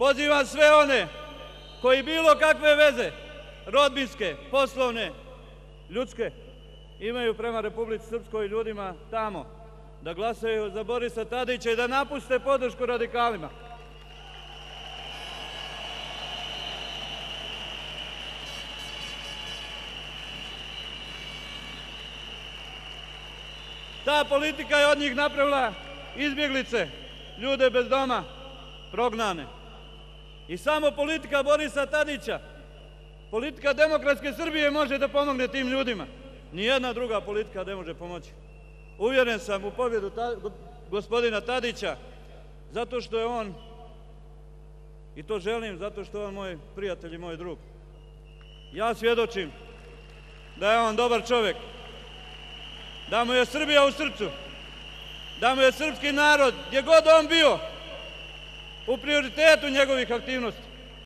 Pozivam sve one koji bilo kakve veze, rodbinske, poslovne, ljudske, imaju prema Republici Srpskoj i ljudima tamo, da glasaju za Borisa Tadića i da napuste podršku radikalima. Ta politika je od njih napravila izbjeglice, ljude bez doma, prognane. I samo politika Borisa Tadića, politika Demokratske Srbije može da pomogne tim ljudima. Nijedna druga politika ne može pomoći. Uvjeren sam u pobjedu gospodina Tadića, zato što je on, i to želim, zato što je on moj prijatelj i moj drug. Ja svjedočim da je on dobar čovjek, da mu je Srbija u srcu, da mu je srpski narod, gdje god on bio, u prioritetu njegovih aktivnosti.